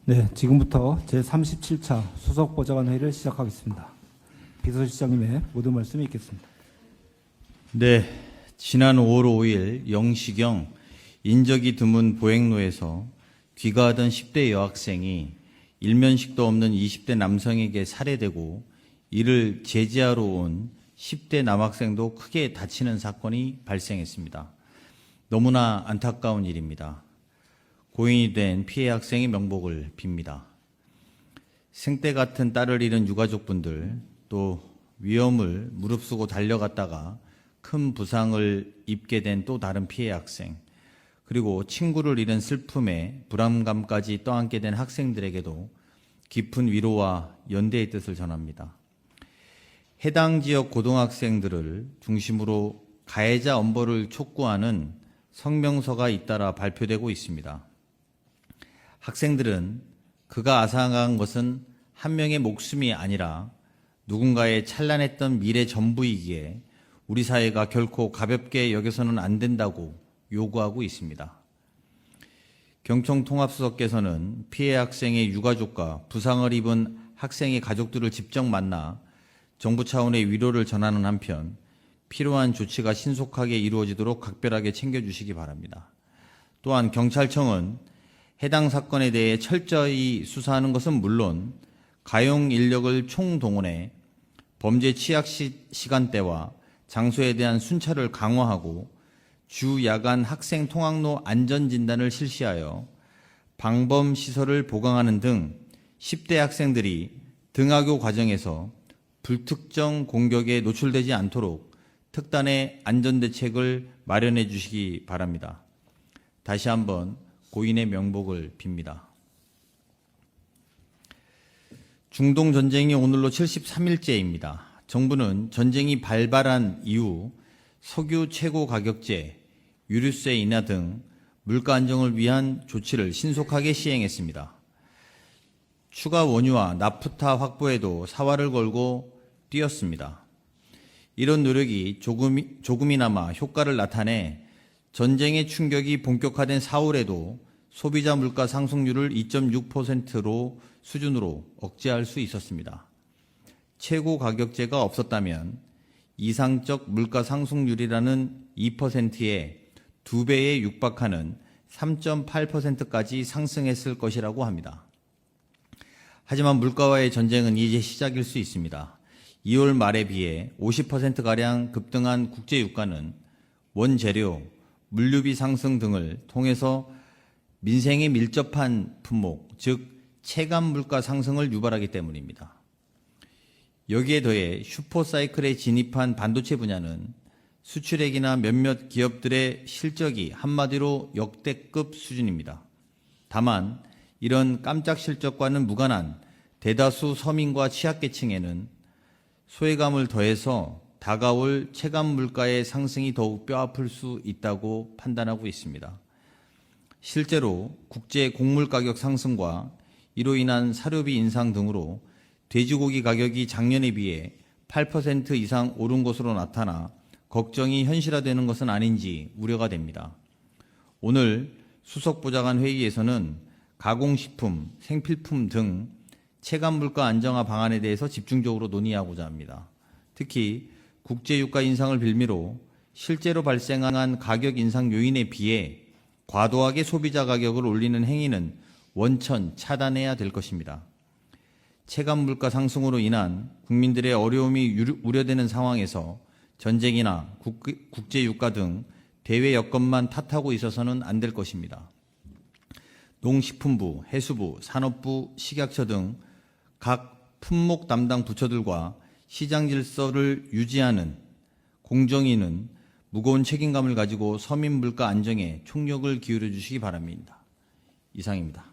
네, 지금부터 제37차 수석보좌관 회의를 시작하겠습니다. 비서실장님의 모든 말씀이 있겠습니다. 네, 지난 5월 5일 0시경 인적이 드문 보행로에서 귀가하던 10대 여학생이 일면식도 없는 20대 남성에게 살해되고 이를 제지하러 온 10대 남학생도 크게 다치는 사건이 발생했습니다. 너무나 안타까운 일입니다. 고인이 된 피해 학생의 명복을 빕니다. 생때 같은 딸을 잃은 유가족분들, 또 위험을 무릅쓰고 달려갔다가 큰 부상을 입게 된 또 다른 피해 학생, 그리고 친구를 잃은 슬픔에 불안감까지 떠안게 된 학생들에게도 깊은 위로와 연대의 뜻을 전합니다. 해당 지역 고등학생들을 중심으로 가해자 엄벌을 촉구하는 성명서가 잇따라 발표되고 있습니다. 학생들은 그가 앗아간 것은 한 명의 목숨이 아니라 누군가의 찬란했던 미래 전부이기에 우리 사회가 결코 가볍게 여겨서는 안 된다고 요구하고 있습니다. 경총 통합수석께서는 피해 학생의 유가족과 부상을 입은 학생의 가족들을 직접 만나 정부 차원의 위로를 전하는 한편 필요한 조치가 신속하게 이루어지도록 각별하게 챙겨주시기 바랍니다. 또한 경찰청은 해당 사건에 대해 철저히 수사하는 것은 물론 가용 인력을 총동원해 범죄 취약 시간대와 장소에 대한 순찰을 강화하고 주 야간 학생 통학로 안전진단을 실시하여 방범시설을 보강하는 등 10대 학생들이 등하교 과정에서 불특정 공격에 노출되지 않도록 특단의 안전대책을 마련해 주시기 바랍니다. 다시 한번 고인의 명복을 빕니다. 중동전쟁이 오늘로 73일째입니다. 정부는 전쟁이 발발한 이후 석유 최고 가격제, 유류세 인하 등 물가 안정을 위한 조치를 신속하게 시행했습니다. 추가 원유와 나프타 확보에도 사활을 걸고 뛰었습니다. 이런 노력이 조금이나마 효과를 나타내 전쟁의 충격이 본격화된 4월에도 소비자 물가 상승률을 2.6%로 수준으로 억제할 수 있었습니다. 최고 가격제가 없었다면 이상적 물가 상승률이라는 2%의 2배에 육박하는 3.8%까지 상승했을 것이라고 합니다. 하지만 물가와의 전쟁은 이제 시작일 수 있습니다. 2월 말에 비해 50%가량 급등한 국제유가는 원재료, 물류비 상승 등을 통해서 민생에 밀접한 품목, 즉 체감 물가 상승을 유발하기 때문입니다. 여기에 더해 슈퍼사이클에 진입한 반도체 분야는 수출액이나 몇몇 기업들의 실적이 한마디로 역대급 수준입니다. 다만 이런 깜짝 실적과는 무관한 대다수 서민과 취약계층에는 소외감을 더해서 다가올 체감 물가의 상승이 더욱 뼈아플 수 있다고 판단하고 있습니다. 실제로 국제 곡물 가격 상승과 이로 인한 사료비 인상 등으로 돼지고기 가격이 작년에 비해 8% 이상 오른 것으로 나타나 걱정이 현실화되는 것은 아닌지 우려가 됩니다. 오늘 수석보좌관 회의에서는 가공식품, 생필품 등 체감 물가 안정화 방안에 대해서 집중적으로 논의하고자 합니다. 특히 국제유가 인상을 빌미로 실제로 발생한 가격 인상 요인에 비해 과도하게 소비자 가격을 올리는 행위는 원천 차단해야 될 것입니다. 체감 물가 상승으로 인한 국민들의 어려움이 우려되는 상황에서 전쟁이나 국제유가 등 대외 여건만 탓하고 있어서는 안 될 것입니다. 농식품부, 해수부, 산업부, 식약처 등 각 품목 담당 부처들과 시장 질서를 유지하는 공정위는 무거운 책임감을 가지고 서민 물가 안정에 총력을 기울여 주시기 바랍니다. 이상입니다.